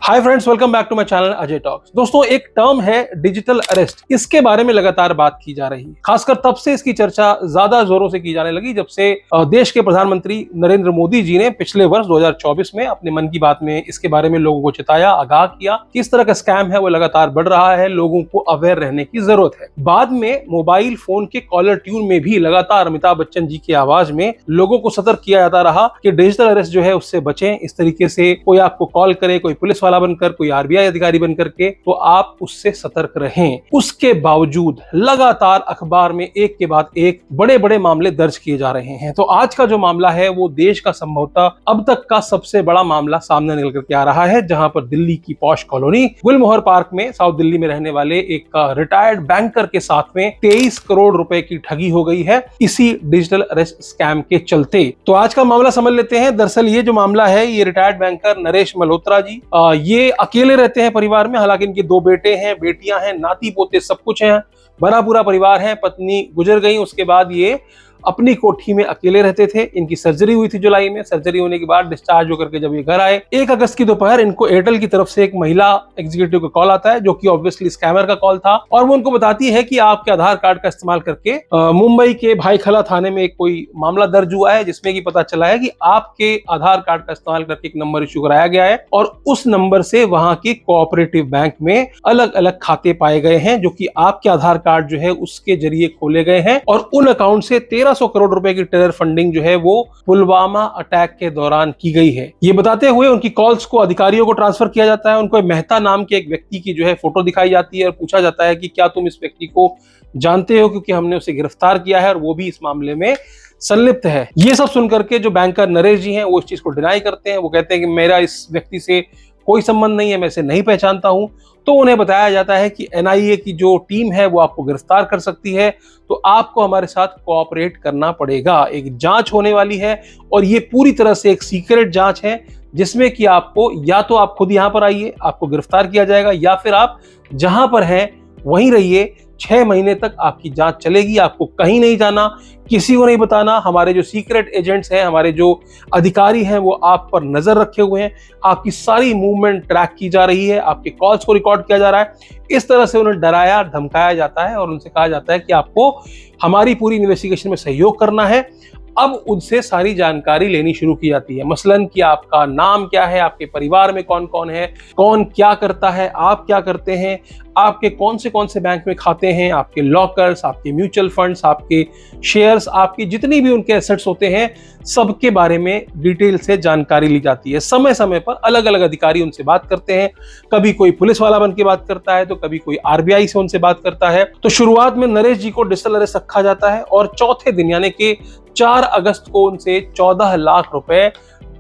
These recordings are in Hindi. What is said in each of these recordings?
Hi friends, welcome back to my channel Ajay talks. दोस्तों, एक टर्म है डिजिटल अरेस्ट। इसके बारे में लगातार बात की जा रही है। खासकर तब से इसकी चर्चा ज्यादा जोरों से की जाने लगी जब से देश के प्रधानमंत्री नरेंद्र मोदी जी ने पिछले वर्ष 2024 में अपने मन की बात में इसके बारे में लोगों को चिताया, आगाह किया कि इस तरह का स्कैम है वो लगातार बढ़ रहा है, लोगों को अवेयर रहने की जरूरत है। बाद में मोबाइल फोन के कॉलर ट्यून में भी लगातार अमिताभ बच्चन जी की आवाज में लोगों को सतर्क किया जाता रहा कि डिजिटल अरेस्ट जो है उससे बचें। इस तरीके से कोई आपको कॉल करे, कोई पुलिस वाला बनकर, कोई आरबीआई अधिकारी बनकर के, तो आप उससे सतर्क रहें। उसके बावजूद लगातार अखबार में एक के बाद एक बड़े बड़े मामले दर्ज किए जा रहे हैं। तो आज का जो मामला है वो देश का संभवतः अब तक का सबसे बड़ा मामला सामने निकल करके आ रहा है, जहां पर दिल्ली की पॉश कॉलोनी गुलमोहर पार्क में साउथ दिल्ली में रहने वाले एक रिटायर्ड बैंकर के साथ में 23 करोड़ रुपए की ठगी हो गई है इसी डिजिटल अरेस्ट स्कैम के चलते। तो आज का मामला समझ लेते हैं। दरअसल ये जो मामला है, ये रिटायर्ड बैंकर नरेश मल्होत्रा जी ये अकेले रहते हैं परिवार में। हालांकि इनके 2 बेटे हैं, बेटियां हैं, नाती पोते सब कुछ हैं, बड़ा पूरा परिवार है। पत्नी गुजर गई, उसके बाद ये अपनी कोठी में अकेले रहते थे। इनकी सर्जरी हुई थी जुलाई में। सर्जरी होने के बाद डिस्चार्ज होकर के जब ये घर आए, 1 अगस्त की दोपहर इनको एयरटेल की तरफ से एक महिला एग्जीक्यूटिव का कॉल आता है, जो कि ऑब्वियसली स्कैमर का कॉल था। और वो उनको बताती है कि आपके आधार कार्ड का इस्तेमाल करके मुंबई के भाईखला थाने में कोई मामला दर्ज हुआ है, जिसमें कि पता चला है कि आपके आधार कार्ड का इस्तेमाल करके एक नंबर इश्यू कराया गया है और उस नंबर से वहां के कोऑपरेटिव बैंक में अलग अलग खाते पाए गए हैं, जो कि आपके आधार कार्ड जो है उसके जरिए खोले गए हैं। और उन अकाउंट से 1300 करोड़ रुपए की टेरर फंडिंग जो है वो पुलवामा अटैक के दौरान की गई है। ये बताते हुए उनकी कॉल्स को अधिकारियों को ट्रांसफर किया जाता है। उनको मेहता नाम के एक व्यक्ति की जो है फोटो दिखाई जाती है और पूछा जाता है कि क्या तुम इस व्यक्ति को जानते हो, क्योंकि हमने उसे गिरफ्तार किया है और वो भी इस मामले में संलिप्त है। ये सब सुनकर के जो बैंकर नरेश जी हैं वो इस चीज को डिनाई करते हैं। वो कहते हैं कि मेरा इस व्यक्ति से कोई संबंध नहीं है, मैं इसे नहीं पहचानता हूं। तो उन्हें बताया जाता है कि एनआईए की जो टीम है वो आपको गिरफ्तार कर सकती है, तो आपको हमारे साथ कोऑपरेट करना पड़ेगा। एक जांच होने वाली है और ये पूरी तरह से एक सीक्रेट जांच है, जिसमें कि आपको या तो आप खुद यहां पर आइए, आपको गिरफ्तार किया जाएगा, या फिर आप जहां पर हैं वहीं रहिए। 6 महीने तक आपकी जांच चलेगी, आपको कहीं नहीं जाना, किसी को नहीं बताना। हमारे जो सीक्रेट एजेंट्स हैं, हमारे जो अधिकारी हैं, वो आप पर नजर रखे हुए हैं। आपकी सारी मूवमेंट ट्रैक की जा रही है, आपके कॉल्स को रिकॉर्ड किया जा रहा है। इस तरह से उन्हें डराया धमकाया जाता है और उनसे कहा जाता है कि आपको हमारी पूरी इन्वेस्टिगेशन में सहयोग करना है। अब उनसे सारी जानकारी लेनी शुरू की जाती है, मसलन कि आपका नाम क्या है, आपके परिवार में कौन कौन है, कौन क्या करता है, आप क्या करते हैं, आपके कौन से बैंक में खाते हैं, आपके लॉकर्स, आपके म्यूचुअल फंड्स, आपके शेयर्स, आपकी जितनी भी उनके एसेट्स होते हैं, सबके बारे में डिटेल से जानकारी ली जाती है। समय समय पर अलग अलग अधिकारी उनसे बात करते हैं। कभी कोई पुलिस वाला बन के बात करता है, तो कभी कोई आरबीआई से उनसे बात करता है। तो शुरुआत में नरेश जी को डिजिटल अरेस्ट रखा जाता है और चौथे दिन यानी कि 4 अगस्त को उनसे 14 लाख रुपए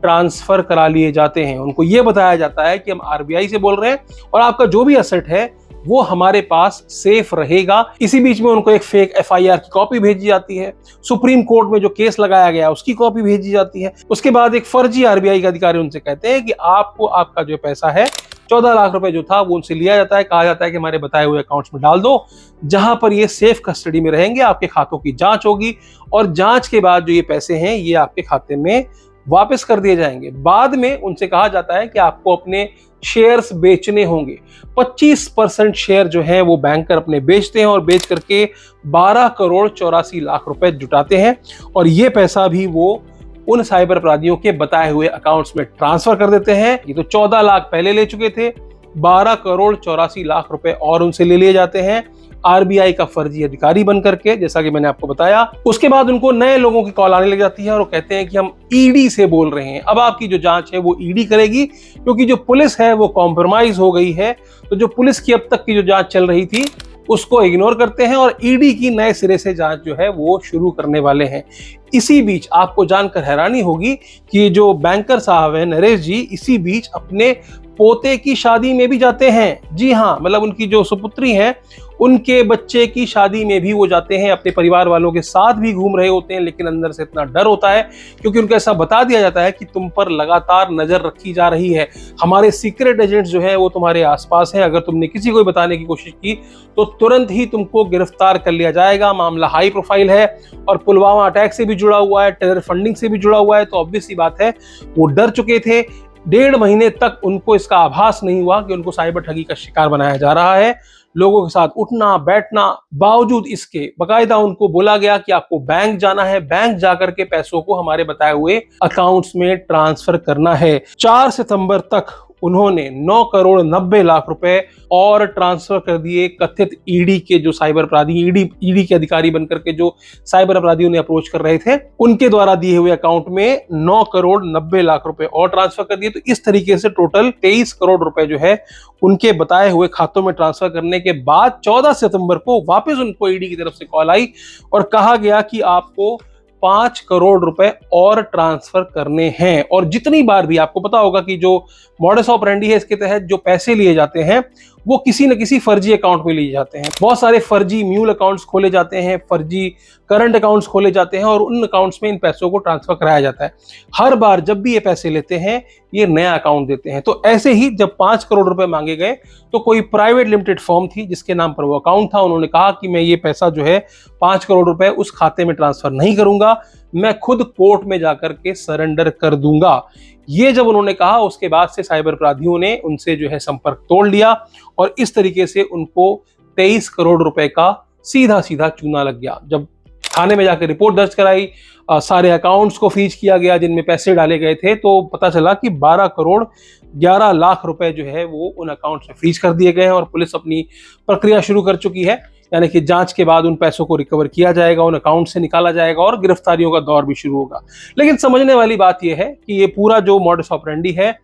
ट्रांसफर करा लिए जाते हैं। उनको यह बताया जाता है कि हम आरबीआई से बोल रहे हैं और आपका जो भी एसेट है वो हमारे पास सेफ रहेगा। इसी बीच में उनको एक फेक एफआईआर की कॉपी भेजी जाती है। सुप्रीम कोर्ट में जो केस लगाया गया उसकी कॉपी भेजी जाती है। उसके बाद एक फर्जी आरबीआई के अधिकारी उनसे कहते हैं कि आपको आपका जो पैसा है 14 लाख रुपए जो था वो उनसे लिया जाता है। कहा जाता है कि हमारे बताए हुए अकाउंट्स में डाल दो, जहां पर ये सेफ कस्टडी में रहेंगे। आपके खातों की जांच होगी और जांच के बाद जो ये पैसे हैं ये आपके खाते में वापस कर दिए जाएंगे। बाद में उनसे कहा जाता है कि आपको अपने शेयर्स बेचने होंगे। 25% शेयर जो है वो बैंकर अपने बेचते हैं और बेच करके 12 करोड़ 84 लाख रुपए जुटाते हैं और ये पैसा भी वो उन साइबर अपराधियों के बताए हुए अकाउंट्स में ट्रांसफर कर देते हैं। ये तो 14 लाख पहले ले चुके थे, 12 करोड़ 84 लाख रुपए और उनसे ले लिए जाते हैं आरबीआई का फर्जी अधिकारी बन करके, जैसा कि मैंने आपको बताया। उसके बाद उनको नए लोगों की कॉल आने लग जाती है और वो कहते हैं कि हम ईडी से बोल रहे हैं। अब आपकी जो जांच है वो ईडी करेगी, क्योंकि जो पुलिस है वो कॉम्प्रोमाइज हो गई है। तो जो पुलिस की अब तक की जो जांच चल रही थी उसको इग्नोर करते हैं और ईडी की नए सिरे से जांच जो है वो शुरू करने वाले हैं। इसी बीच आपको जानकर हैरानी होगी कि जो बैंकर साहब हैं नरेश जी, इसी बीच अपने पोते की शादी में भी जाते हैं। जी हाँ, मतलब उनकी जो सुपुत्री हैं उनके बच्चे की शादी में भी वो जाते हैं। अपने परिवार वालों के साथ भी घूम रहे होते हैं, लेकिन अंदर से इतना डर होता है क्योंकि उनको ऐसा बता दिया जाता है कि तुम पर लगातार नजर रखी जा रही है। हमारे सीक्रेट एजेंट्स जो है वो तुम्हारे आसपास हैं। अगर तुमने किसी को बताने की कोशिश की तो तुरंत ही तुमको गिरफ्तार कर लिया जाएगा। मामला हाई प्रोफाइल है और पुलवामा अटैक से भी जुड़ा हुआ है, टेरर फंडिंग से भी जुड़ा हुआ है। तो ऑब्वियस सी बात है वो डर चुके थे। डेढ़ महीने तक उनको इसका आभास नहीं हुआ कि उनको साइबर ठगी का शिकार बनाया जा रहा है। लोगों के साथ उठना बैठना, बावजूद इसके बाकायदा उनको बोला गया कि आपको बैंक जाना है, बैंक जाकर के पैसों को हमारे बताए हुए अकाउंट्स में ट्रांसफर करना है। 4 सितंबर तक उन्होंने 9 करोड़ 90 लाख रुपए और ट्रांसफर कर दिए कथित ईडी के जो साइबर अपराधी, ईडी के अधिकारी बनकर के जो साइबर अपराधियों ने अप्रोच कर रहे थे, उनके द्वारा दिए हुए अकाउंट में 9 करोड़ 90 लाख रुपए और ट्रांसफर कर दिए। तो इस तरीके से टोटल 23 करोड़ रुपए जो है उनके बताए हुए खातों में ट्रांसफर करने के बाद 14 सितंबर को वापस उनको ईडी की तरफ से कॉल आई और कहा गया कि आपको 5 करोड़ रुपए और ट्रांसफर करने हैं। और जितनी बार भी, आपको पता होगा कि जो मॉडस ऑपरेंडी है, इसके तहत जो पैसे लिए जाते हैं वो किसी न किसी फर्जी अकाउंट में लिए जाते हैं। बहुत सारे फर्जी म्यूल अकाउंट्स खोले जाते हैं, फर्जी करंट अकाउंट्स खोले जाते हैं और उन अकाउंट्स में इन पैसों को ट्रांसफर कराया जाता है। हर बार जब भी ये पैसे लेते हैं ये नया अकाउंट देते हैं। तो ऐसे ही जब 5 करोड़ रुपए मांगे गए तो कोई प्राइवेट लिमिटेड फर्म थी जिसके नाम पर वो अकाउंट था, उन्होंने कहा कि मैं ये पैसा जो है 5 करोड़ रुपए उस खाते में ट्रांसफर नहीं करूंगा, मैं खुद कोर्ट में जाकर के सरेंडर कर दूंगा। ये जब उन्होंने कहा उसके बाद से साइबर अपराधियों ने उनसे जो है संपर्क तोड़ लिया और इस तरीके से उनको 23 करोड़ रुपए का सीधा सीधा चूना लग गया। जब थाने में जाकर रिपोर्ट दर्ज कराई, सारे अकाउंट्स को फ्रीज किया गया जिनमें पैसे डाले गए थे, तो पता चला कि 12 करोड़ 11 लाख रुपए जो है वो उन अकाउंट्स में फ्रीज कर दिए गए हैं और पुलिस अपनी प्रक्रिया शुरू कर चुकी है। यानी कि जांच के बाद उन पैसों को रिकवर किया जाएगा, उन अकाउंट से निकाला जाएगा और गिरफ्तारियों का दौर भी शुरू होगा। लेकिन समझने वाली बात यह है कि ये पूरा जो मॉडस ऑपरेंडी है,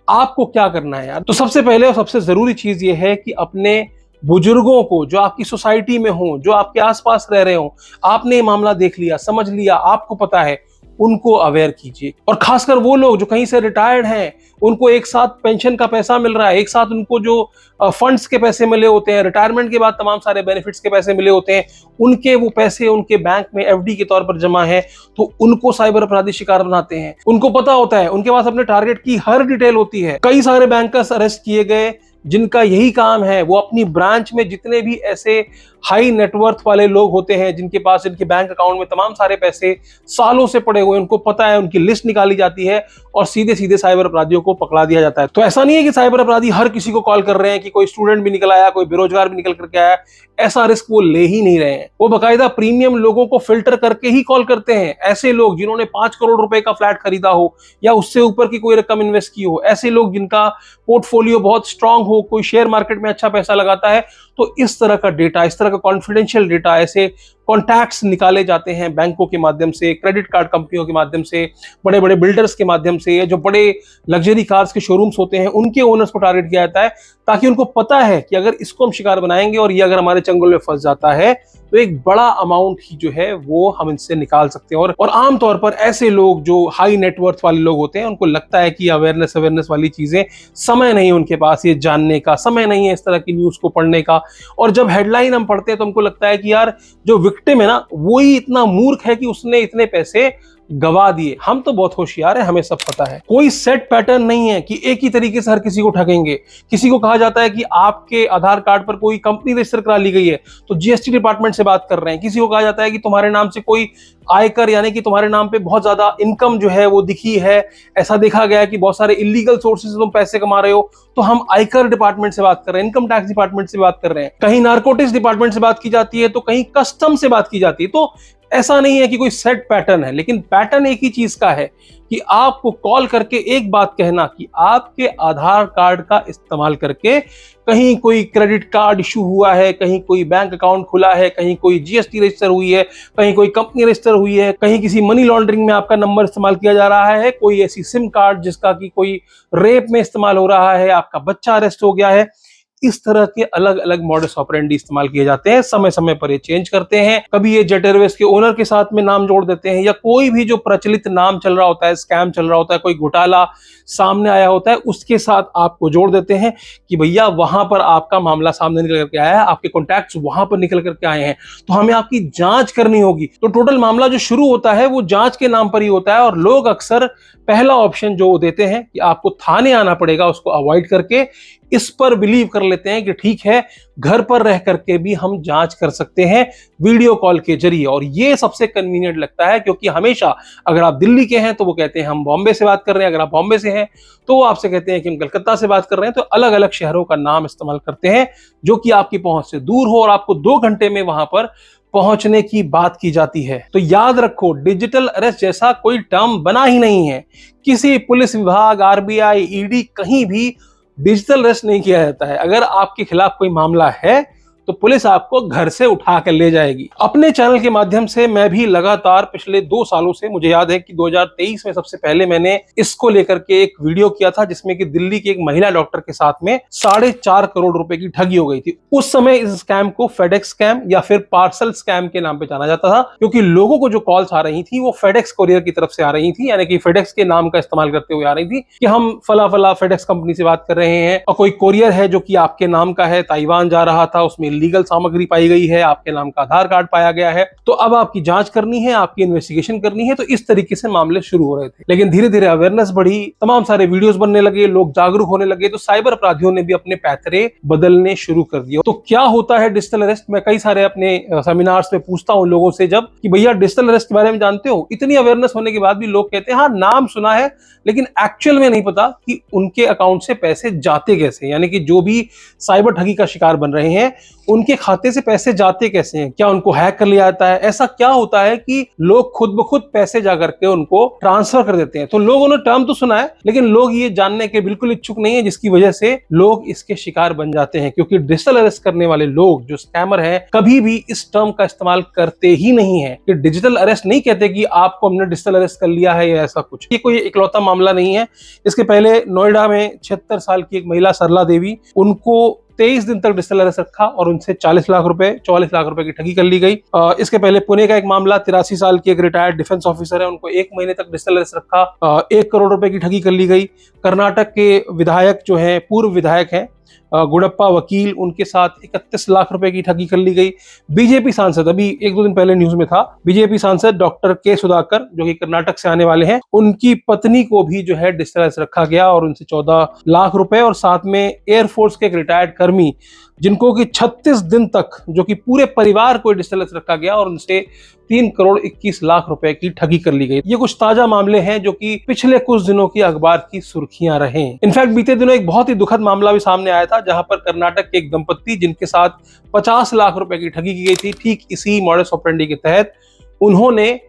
आपको क्या करना है यार। तो सबसे पहले और सबसे जरूरी चीज ये है कि अपने बुजुर्गों को, जो आपकी सोसाइटी में हो, जो आपके आसपास रह रहे हो, आपने ये मामला देख लिया, समझ लिया, आपको पता है, उनको अवेयर कीजिए। और खासकर वो लोग जो कहीं से रिटायर्ड हैं, उनको एक साथ पेंशन का पैसा मिल रहा है, एक साथ उनको जो फंड्स के पैसे मिले होते हैं, रिटायरमेंट के बाद तमाम सारे बेनिफिट्स के पैसे मिले होते हैं, उनके वो पैसे उनके बैंक में एफडी के तौर पर जमा है, तो उनको साइबर अपराधी शिकार बनाते हैं। उनको पता होता है, उनके पास अपने टारगेट की हर डिटेल होती है। कई सारे बैंकर्स अरेस्ट किए गए जिनका यही काम है, वो अपनी ब्रांच में जितने भी ऐसे हाई नेटवर्थ वाले लोग होते हैं जिनके पास इनके बैंक अकाउंट में तमाम सारे पैसे सालों से पड़े हुए, उनको पता है, उनकी लिस्ट निकाली जाती है और सीधे सीधे साइबर अपराधियों को पकड़ा दिया जाता है। तो ऐसा नहीं है कि साइबर अपराधी हर किसी को कॉल कर रहे हैं कि कोई स्टूडेंट भी निकल आया, कोई बेरोजगार भी निकल करके आया, ऐसा रिस्क वो ले ही नहीं रहे हैं। वो बाकायदा प्रीमियम लोगों को फिल्टर करके ही कॉल करते हैं। ऐसे लोग जिन्होंने 5 करोड़ रुपए का फ्लैट खरीदा हो या उससे ऊपर की कोई रकम इन्वेस्ट की हो, ऐसे लोग जिनका पोर्टफोलियो बहुत स्ट्रांग हो, कोई शेयर मार्केट में अच्छा पैसा लगाता है, तो इस तरह का डेटा, इस तरह का कॉन्फिडेंशियल डेटा, ऐसे कॉन्टैक्ट्स निकाले जाते हैं बैंकों के माध्यम से, क्रेडिट कार्ड कंपनियों के माध्यम से, बड़े बड़े बिल्डर्स के माध्यम से, जो बड़े लग्जरी कार्स के शोरूम्स होते हैं उनके ओनर्स को टारगेट किया जाता है, ताकि उनको पता है कि अगर इसको हम शिकार बनाएंगे और ये अगर हमारे चंगुल में फंस जाता है तो एक बड़ा अमाउंट ही जो है वो हम इनसे निकाल सकते हैं। और आमतौर पर ऐसे लोग जो हाई नेटवर्थ वाले लोग होते हैं, उनको लगता है कि अवेयरनेस वाली चीजें, समय नहीं है उनके पास ये जानने का, समय नहीं है इस तरह की न्यूज को पढ़ने का। और जब हेडलाइन हम पढ़ते हैं तो हमको लगता है कि यार जो विक्टिम है ना, वो ही इतना मूर्ख है कि उसने इतने पैसे गवा दिए। हम तो बहुत होशियार है, हमें सब पता है। कोई सेट पैटर्न नहीं है कि एक ही तरीके से हर किसी को ठगेंगे। किसी को कहा जाता है कि आपके आधार कार्ड पर कोई कंपनी रजिस्टर करा ली गई है तो जीएसटी डिपार्टमेंट से बात कर रहे हैं। किसी को कहा जाता है कि तुम्हारे नाम से कोई आयकर, यानी कि तुम्हारे नाम पे बहुत ज्यादा इनकम जो है वो दिखी है, ऐसा देखा गया है कि बहुत सारे इलीगल सोर्सेज से तुम पैसे कमा रहे हो, तो हम आयकर डिपार्टमेंट से बात कर रहे हैं, इनकम टैक्स डिपार्टमेंट से बात कर रहे हैं। कहीं नारकोटिक्स डिपार्टमेंट से बात की जाती है तो कहीं कस्टम से बात की जाती है। तो ऐसा नहीं है कि कोई सेट पैटर्न है, लेकिन पैटर्न एक ही चीज का है कि आपको कॉल करके एक बात कहना कि आपके आधार कार्ड का इस्तेमाल करके कहीं कोई क्रेडिट कार्ड इशू हुआ है, कहीं कोई बैंक अकाउंट खुला है, कहीं कोई जीएसटी रजिस्टर हुई है, कहीं कोई कंपनी रजिस्टर हुई है, कहीं किसी मनी लॉन्ड्रिंग में आपका नंबर इस्तेमाल किया जा रहा है, कोई ऐसी सिम कार्ड जिसका कि कोई रेप में इस्तेमाल हो रहा है, आपका बच्चा अरेस्ट हो गया है। इस तरह के अलग अलग मॉडस ऑपरेंडी इस्तेमाल किए जाते हैं। समय समय पर ये चेंज करते हैं। कभी ये जेट एयरवेज के ओनर के साथ में नाम जोड़ देते हैं, या कोई भी जो प्रचलित नाम चल रहा होता है, स्कैम चल रहा होता है, कोई घोटाला सामने आया होता है, उसके साथ आपको जोड़ देते हैं कि भैया वहां पर आपका मामला सामने निकल करके आया है, आपके कॉन्टैक्ट्स वहां पर निकल करके आए हैं, तो हमें आपकी जांच करनी होगी। तो टोटल मामला जो शुरू होता है वो जांच के नाम पर ही होता है। और लोग अक्सर पहला ऑप्शन जो वो देते हैं कि आपको थाने आना पड़ेगा, उसको अवॉइड करके इस पर बिलीव कर लेते हैं कि ठीक है, घर पर रह करके भी हम जांच कर सकते हैं वीडियो कॉल के जरिए। और ये सबसे कन्वीनियंट लगता है, क्योंकि हमेशा अगर आप दिल्ली के हैं तो वो कहते हैं हम बॉम्बे से बात कर रहे हैं, अगर आप बॉम्बे से हैं तो वो आपसे कहते हैं कि हम कलकत्ता से बात कर रहे हैं। तो अलग अलग शहरों का नाम इस्तेमाल करते हैं जो कि आपकी पहुंच से दूर हो और आपको 2 घंटे में वहां पर पहुंचने की बात की जाती है। तो याद रखो, डिजिटल अरेस्ट जैसा कोई टर्म बना ही नहीं है। किसी पुलिस विभाग, आरबीआई, ईडी कहीं भी डिजिटल अरेस्ट नहीं किया जाता है। अगर आपके खिलाफ कोई मामला है तो पुलिस आपको घर से उठा कर ले जाएगी। अपने चैनल के माध्यम से मैं भी लगातार पिछले 2 सालों से, मुझे याद है कि 2023 में सबसे पहले मैंने इसको लेकर के एक वीडियो किया था जिसमें कि दिल्ली की एक महिला डॉक्टर के साथ में 4.5 करोड़ रुपए की ठगी हो गई थी। उस समय इस स्कैम को फेडेक्स स्कैम या फिर पार्सल स्कैम के नाम पे जाना जाता था, क्योंकि लोगों को जो कॉल्स आ रही थी वो फेडेक्स कोरियर की तरफ से आ रही थी, यानी कि फेडेक्स के नाम का इस्तेमाल करते हुए आ रही थी कि हम फला फला फेडेक्स कंपनी से बात कर रहे हैं और कोई कोरियर है जो कि आपके नाम का है, ताइवान जा रहा था, उसमें लीगल सामग्री पाई गई है, आपके नाम का आधार कार्ड पाया गया है, तो अब आपकी जांच करनी है, आपकी इन्वेस्टिगेशन करनी है। तो इस तरीके से मामले शुरू हो रहे थे। लेकिन धीरे धीरे अवेयरनेस बढ़ी, तमाम सारे वीडियोस बनने लगे, लोग जागरूक होने लगे, तो साइबर अपराधियों ने भी अपने पैतरे बदलने शुरू कर दिए। तो क्या होता है डिजिटल अरेस्ट? मैं कई सारे अपने सेमिनार्स में पूछता हूं लोगों से जब कि भैया डिजिटल अरेस्ट के बारे में जानते हो? इतनी अवेयरनेस होने के बाद भी लोग कहते हैं हाँ नाम सुना है, लेकिन एक्चुअल में नहीं पता कि उनके अकाउंट से पैसे जाते कैसे, यानी कि जो भी साइबर ठगी का शिकार बन रहे हैं उनके खाते से पैसे जाते कैसे हैं, क्या उनको हैक कर लिया जाता है? ऐसा क्या होता है कि लोग खुद ब खुद पैसे जाकर के उनको ट्रांसफर कर देते हैं? तो लोगों ने टर्म तो सुना है, लेकिन लोग ये जानने के बिल्कुल इच्छुक नहीं है, जिसकी वजह से लोग इसके शिकार बन जाते हैं। क्योंकि डिजिटल अरेस्ट करने वाले लोग जो स्कैमर हैं कभी भी इस टर्म का इस्तेमाल करते ही नहीं है। कि डिजिटल अरेस्ट नहीं कहते कि आपको हमने डिजिटल अरेस्ट कर लिया है या ऐसा कुछ। ये कोई इकलौता मामला नहीं है। इसके पहले नोएडा में 76 साल की एक महिला सरला देवी, उनको 23 दिन तक डिजिटल अरेस्ट रखा और उनसे 44 लाख रुपए की ठगी कर ली गई। इसके पहले पुणे का एक मामला, 83 साल की एक रिटायर्ड डिफेंस ऑफिसर है, उनको 1 महीने तक डिजिटल अरेस्ट रखा, 1 करोड़ रुपए की ठगी कर ली गई। कर्नाटक के विधायक जो हैं, पूर्व विधायक हैं गुडप्पा वकील, उनके साथ 31 लाख रुपए की ठगी कर ली गई। बीजेपी सांसद, अभी 1-2 दिन पहले न्यूज में था, बीजेपी सांसद डॉक्टर के सुधाकर जो कि कर्नाटक से आने वाले हैं, उनकी पत्नी को भी जो है डिजिटल अरेस्ट रखा गया और उनसे 14 लाख रुपए, और साथ में एयरफोर्स के एक रिटायर्ड कर्मी जिनको कि 36 दिन तक, जो कि पूरे परिवार को डिजिटल अरेस्ट रखा गया और उनसे 3 करोड़ 21 लाख रुपए की ठगी कर ली गई। ये कुछ ताजा मामले हैं जो कि पिछले कुछ दिनों की अखबार की सुर्खियां रहे। इनफैक्ट बीते दिनों एक बहुत ही दुखद मामला भी सामने आया था, जहां पर कर्नाटक के एक दंपत्ति जिनके साथ 50 लाख रुपए की ठगी की गई थी, ठीक इसी मॉडस ऑपरेंडी के तहत उन्होंने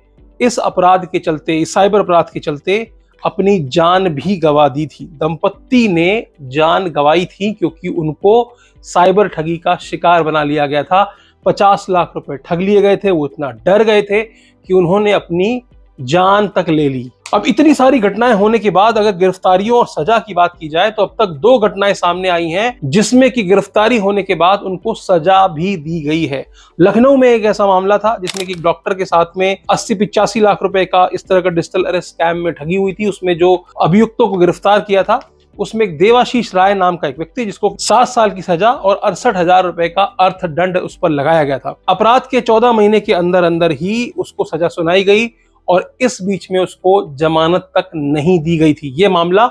इस अपराध के चलते, इस साइबर अपराध के चलते अपनी जान भी गंवा दी थी। दंपत्ति ने जान गंवाई थी क्योंकि उनको साइबर ठगी का शिकार बना लिया गया था। 50 लाख रुपए ठग लिए गए थे, वो इतना डर गए थे कि उन्होंने अपनी जान तक ले ली। अब इतनी सारी घटनाएं होने के बाद अगर गिरफ्तारियों और सजा की बात की जाए तो अब तक 2 घटनाएं सामने आई हैं जिसमें कि गिरफ्तारी होने के बाद उनको सजा भी दी गई है। लखनऊ में एक ऐसा मामला था जिसमें कि डॉक्टर के साथ में 80-85 लाख रुपए का इस तरह का डिजिटल अरेस्ट स्कैम में ठगी हुई थी। उसमें जो अभियुक्तों को गिरफ्तार किया था उसमें एक देवाशीष राय नाम का एक व्यक्ति, जिसको 7 साल की सजा और 68,000 रुपए का अर्थदंड उस पर लगाया गया था। अपराध के 14 महीने के अंदर अंदर ही उसको सजा सुनाई गई और इस बीच में उसको जमानत तक नहीं दी गई थी। यह मामला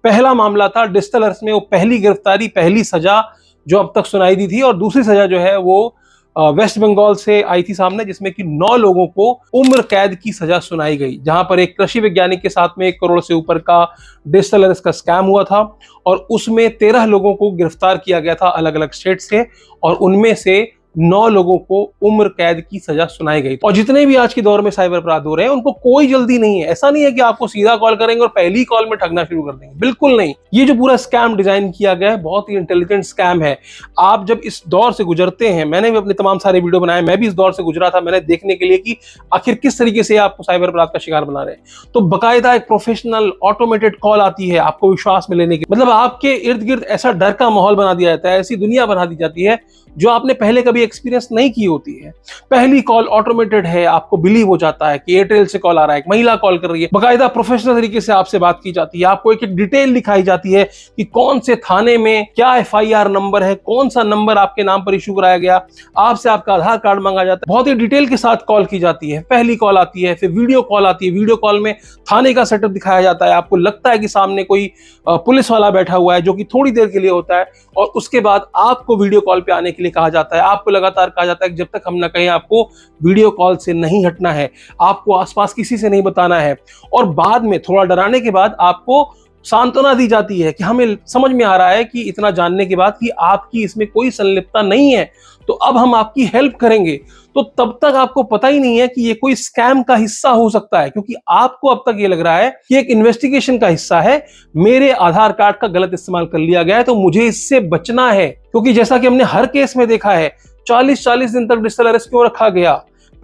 पहला मामला था डिजिटल अरेस्ट में, वो पहली गिरफ्तारी, पहली सजा जो अब तक सुनाई दी थी। और दूसरी सजा जो है वो वेस्ट बंगाल से आई थी सामने, जिसमें कि 9 लोगों को उम्र कैद की सजा सुनाई गई, जहां पर एक कृषि वैज्ञानिक के साथ में 1 करोड़ से ऊपर का डिजिटल अरेस्ट का स्कैम हुआ था और उसमें 13 लोगों को गिरफ्तार किया गया था अलग अलग स्टेट से, और उनमें से 9 लोगों को उम्र कैद की सजा सुनाई गई। और जितने भी आज के दौर में साइबर अपराध हो रहे हैं उनको कोई जल्दी नहीं है। ऐसा नहीं है कि आपको सीधा कॉल करेंगे और पहली कॉल में ठगना शुरू कर देंगे, बिल्कुल नहीं। ये जो पूरा स्कैम डिजाइन किया गया है बहुत ही इंटेलिजेंट स्कैम है। आप जब इस दौर से गुजरते हैं, मैंने भी अपने तमाम सारे वीडियो बनाए, मैं भी इस दौर से गुजरा था, मैंने देखने के लिए कि आखिर किस तरीके से आपको साइबर अपराध का शिकार बना रहे हैं, तो बाकायदा एक प्रोफेशनल ऑटोमेटेड कॉल आती है आपको विश्वास में लेने की, मतलब आपके इर्द गिर्द ऐसा डर का माहौल बना दिया जाता है, ऐसी दुनिया बना दी जाती है जो आपने पहले कभी एक्सपीरियंस नहीं की होती है। पहली कॉल ऑटोमेटेड है, आपको बिलीव हो जाता है कि एयरटेल से कॉल आ रहा है, एक महिला कॉल कर रही है, बाकायदा प्रोफेशनल तरीके से आपसे बात की जाती है, आपको एक एक डिटेल दिखाई जाती है कि कौन से थाने में क्या FIR नंबर है, कौन सा नंबर आपके नाम पर इशू कराया गया, आपसे आपका आधार कार्ड मांगा जाता है, बहुत ही डिटेल के साथ कॉल की जाती है। पहली कॉल आती है, फिर वीडियो कॉल आती है, वीडियो कॉल में थाने का सेटअप दिखाया जाता है, आपको लगता है कि सामने कोई पुलिस वाला बैठा हुआ है, जो कि थोड़ी देर के लिए होता है, और उसके बाद आपको वीडियो कॉल पे आने के लिए कहा जाता है। आपको लगातार कहा जाता है कि जब तक हम न कहें आपको वीडियो कॉल से नहीं हटना है, आपको आसपास किसी से नहीं बताना है, और बाद में थोड़ा डराने के बाद आपको सांत्वना दी जाती है कि हमें समझ में आ रहा है कि इतना जानने के बाद कि आपकी इसमें कोई संलिप्तता नहीं है, तो अब हम आपकी हेल्प करेंगे। तो तब तक आपको पता ही नहीं है कि ये कोई स्कैम का हिस्सा हो सकता है, क्योंकि आपको अब तक ये लग रहा है कि एक इन्वेस्टिगेशन का हिस्सा है, मेरे आधार कार्ड का गलत इस्तेमाल कर लिया गया है, तो मुझे इससे बचना है। क्योंकि जैसा कि हमने हर केस में देखा है, 40-40 दिन तक डिजिटल अरेस्ट क्यों रखा गया?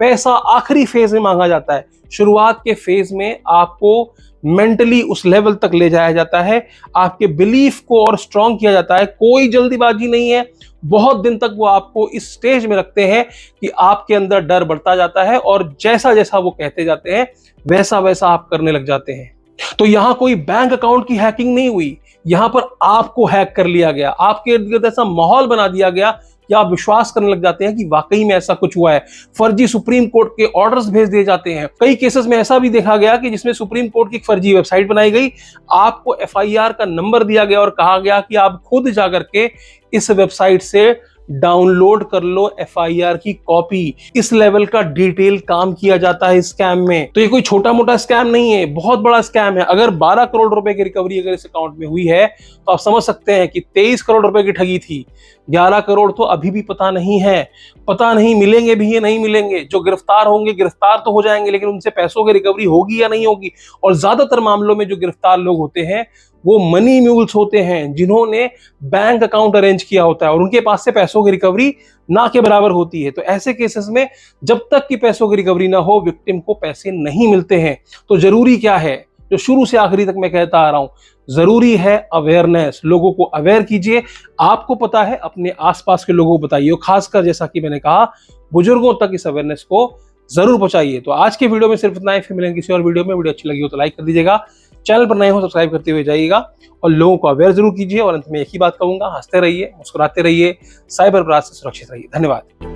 पैसा आखिरी फेज में मांगा जाता है। शुरुआत के फेज में आपको मेंटली उस लेवल तक ले जाया जाता है, आपके बिलीफ को और स्ट्रांग किया जाता है। कोई जल्दीबाजी नहीं है, बहुत दिन तक वो आपको इस स्टेज में रखते हैं कि आपके अंदर डर बढ़ता जाता है, और जैसा जैसा वो कहते जाते हैं वैसा वैसा आप करने लग जाते हैं। तो यहां कोई बैंक अकाउंट की हैकिंग नहीं हुई, यहां पर आपको हैक कर लिया गया, आपके इर्द गिर्द ऐसा माहौल बना दिया गया कि आप विश्वास करने लग जाते हैं कि वाकई में ऐसा कुछ हुआ है। फर्जी सुप्रीम कोर्ट के ऑर्डर्स भेज दिए जाते हैं। कई केसेस में ऐसा भी देखा गया कि जिसमें सुप्रीम कोर्ट की एक फर्जी वेबसाइट बनाई गई, आपको FIR का नंबर दिया गया और कहा गया कि आप खुद जाकर के इस वेबसाइट से डाउनलोड कर लो FIR की कॉपी। इस लेवल का डिटेल काम किया जाता है स्कैम में। तो ये कोई छोटा मोटा स्कैम नहीं है, बहुत बड़ा स्कैम है। अगर 12 करोड़ रुपए की रिकवरी अगर इस अकाउंट में हुई है, तो आप समझ सकते हैं कि 23 करोड़ रुपए की ठगी थी। 11 करोड़ तो अभी भी पता नहीं है, पता नहीं मिलेंगे भी या नहीं मिलेंगे। जो गिरफ्तार होंगे गिरफ्तार तो हो जाएंगे, लेकिन उनसे पैसों की रिकवरी होगी या नहीं होगी। और ज्यादातर मामलों में जो गिरफ्तार लोग होते हैं वो मनी म्यूल्स होते हैं, जिन्होंने बैंक अकाउंट अरेंज किया होता है और उनके पास से पैसों की रिकवरी ना के बराबर होती है। तो ऐसे केसेस में जब तक कि पैसों की रिकवरी ना हो, विक्टिम को पैसे नहीं मिलते हैं। तो जरूरी क्या है, जो शुरू से आखिरी तक मैं कहता आ रहा हूं, जरूरी है अवेयरनेस। लोगों को अवेयर कीजिए, आपको पता है अपने आसपास के लोगों को बताइए, खासकर जैसा कि मैंने कहा बुजुर्गों तक इस अवेयरनेस को जरूर पहुंचाइए। तो आज के वीडियो में सिर्फ इतना ही, फिर मिलेंगे किसी और वीडियो में। वीडियो अच्छी लगी हो तो लाइक कर दीजिएगा, चैनल पर नए हो सब्सक्राइब करते हुए जाइएगा, और लोगों को अवेयर जरूर कीजिए। और अंत में एक ही बात कहूंगा, हंसते रहिए, मुस्कुराते रहिए, साइबर अपराध से सुरक्षित रहिए। धन्यवाद।